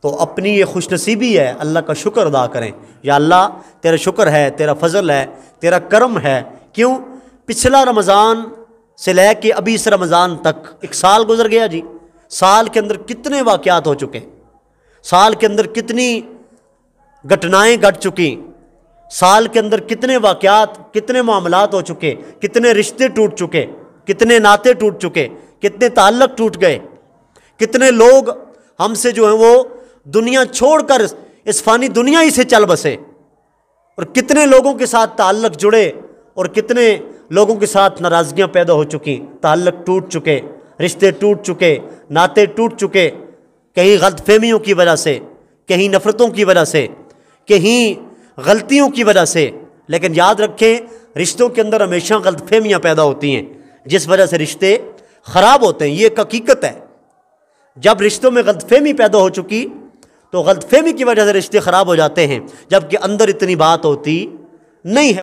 تو اپنی یہ خوش نصیبی ہے، اللہ کا شکر ادا کریں۔ یا اللہ تیرا شکر ہے، تیرا فضل ہے، تیرا کرم ہے۔ کیوں؟ پچھلا رمضان سے لے کے ابھی اس رمضان تک ایک سال گزر گیا جی۔ سال کے اندر کتنے واقعات ہو چکے، سال کے اندر کتنی گھٹنائیں گھٹ چکی، سال کے اندر کتنے واقعات، کتنے معاملات ہو چکے، کتنے رشتے ٹوٹ چکے، کتنے ناطے ٹوٹ چکے، کتنے تعلق ٹوٹ گئے، کتنے لوگ ہم سے جو ہیں وہ دنیا چھوڑ کر اس فانی دنیا ہی سے چل بسے، اور کتنے لوگوں کے ساتھ تعلق جڑے اور کتنے لوگوں کے ساتھ ناراضگیاں پیدا ہو چکی، تعلق ٹوٹ چکے، رشتے ٹوٹ چکے، ناطے ٹوٹ چکے، کہیں غلط فہمیوں کی وجہ سے، کہیں نفرتوں کی وجہ سے، کہیں غلطیوں کی وجہ سے۔ لیکن یاد رکھیں رشتوں کے اندر ہمیشہ غلط فہمیاں پیدا ہوتی ہیں جس وجہ سے رشتے خراب ہوتے ہیں، یہ ایک حقیقت ہے۔ جب رشتوں میں غلط فہمی پیدا ہو چکی تو غلط فہمی کی وجہ سے رشتے خراب ہو جاتے ہیں، جبکہ اندر اتنی بات ہوتی نہیں ہے۔